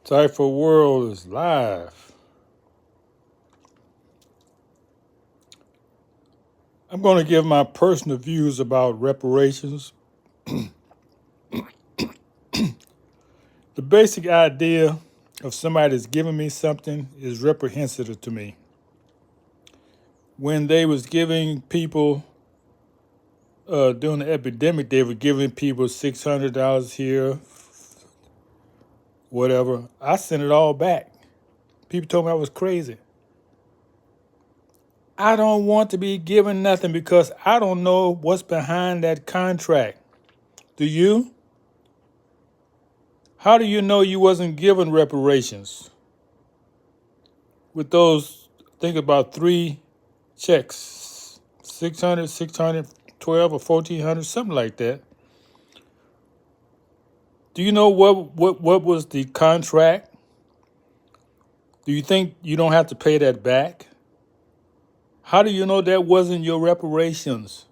Taifa World is live. I'm going to give my personal views about reparations. The basic idea of somebody that's giving me something is reprehensible to me. When they was giving people during the epidemic, they were giving people $600 here, whatever. I sent it all back. People told me I was crazy. I don't want to be given nothing because I don't know what's behind that contract. Do you? How do you know you wasn't given reparations? With those, think about 3 checks, 600, 612, or 1,400, something like that. Do you know what was the contract? Do you think you don't have to pay that back? How do you know that wasn't your reparations?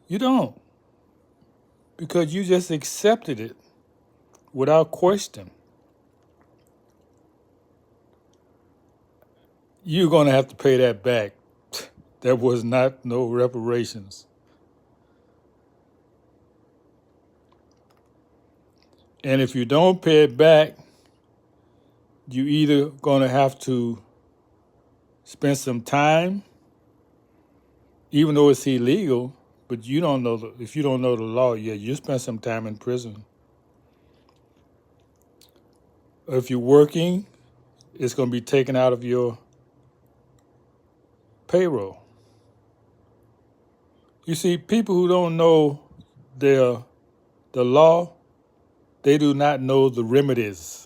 You don't, because you just accepted it without question. You're going to have to pay that back. That was not no reparations. And if you don't pay it back, you either going to have to spend some time, even though it's illegal, but you don't know, if you don't know the law, yeah, you spend some time in prison. Or if you're working, it's going to be taken out of your payroll. You see, people who don't know the law, they do not know the remedies.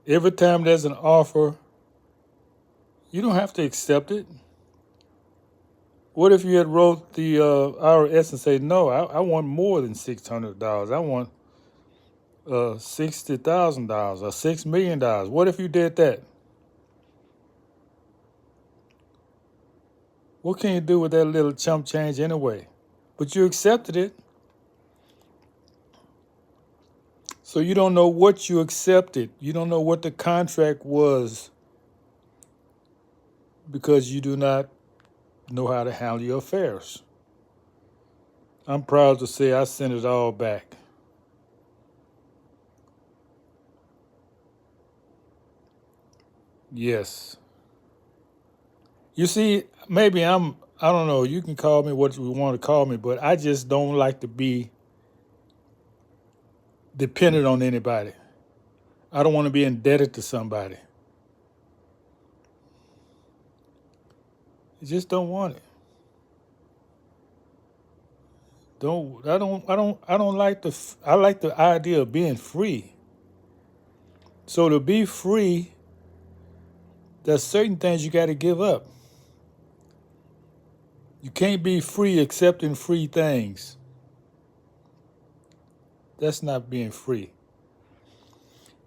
Every time there's an offer, you don't have to accept it. What if you had wrote the IRS and say, no, I want more than $600. I want $60,000 or $6 million. What if you did that? What can you do with that little chump change anyway? But you accepted it. So you don't know what you accepted. You don't know what the contract was because you do not know how to handle your affairs. I'm proud to say I sent it all back. Yes. You see, maybe I don't know, you can call me what you want to call me, but I just don't like to be dependent on anybody. I don't want to be indebted to somebody. I just don't want it. I don't like I like the idea of being free. So to be free, there's certain things you got to give up. You can't be free accepting free things. That's not being free.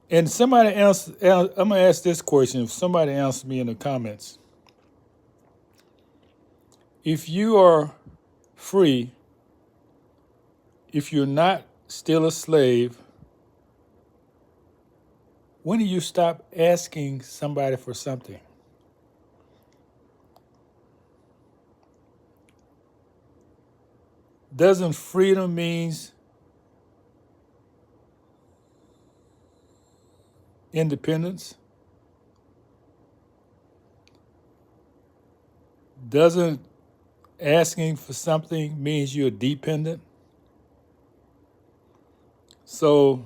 And somebody else, I'm going to ask this question. If somebody answers me in the comments, if you are free, if you're not still a slave, when do you stop asking somebody for something? Doesn't freedom means independence? Doesn't asking for something means you're dependent? So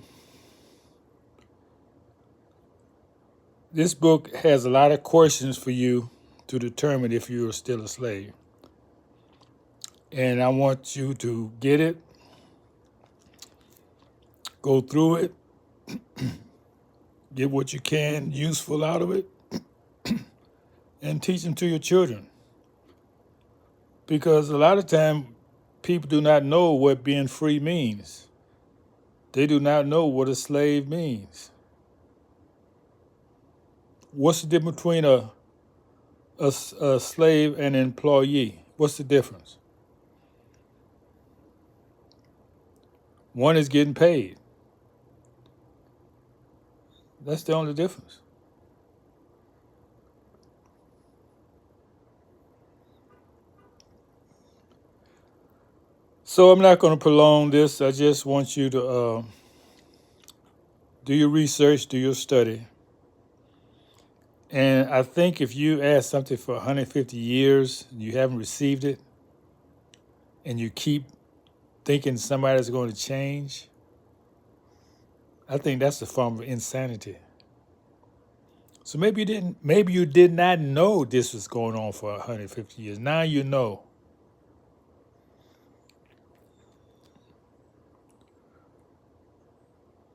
this book has a lot of questions for you to determine if you're still a slave. And I want you to get it, go through it, get what you can useful out of it, and teach them to your children. Because a lot of time, people do not know what being free means. They do not know what a slave means. What's the difference between a slave and an employee? What's the difference? One is getting paid. That's the only difference. So I'm not going to prolong this. I just want you to do your research, do your study. And I think if you ask something for 150 years and you haven't received it, and you keep thinking somebody's going to change, I think that's a form of insanity. So maybe you did not know this was going on for 150 years. Now you know.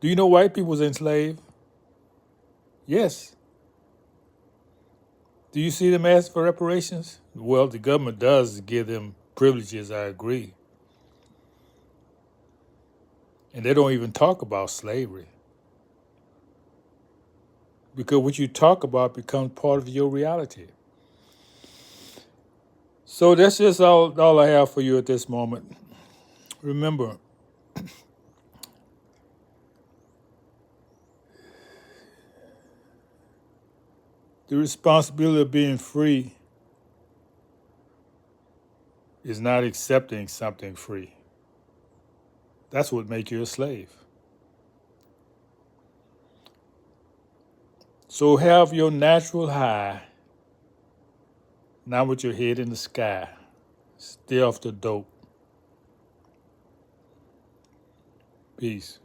Do you know white people was enslaved? Yes. Do you see them ask for reparations? Well, the government does give them privileges, I agree. And they don't even talk about slavery. Because what you talk about becomes part of your reality. So that's just all I have for you at this moment. Remember, the responsibility of being free is not accepting something free. That's what makes you a slave. So have your natural high, not with your head in the sky. Stay off the dope. Peace.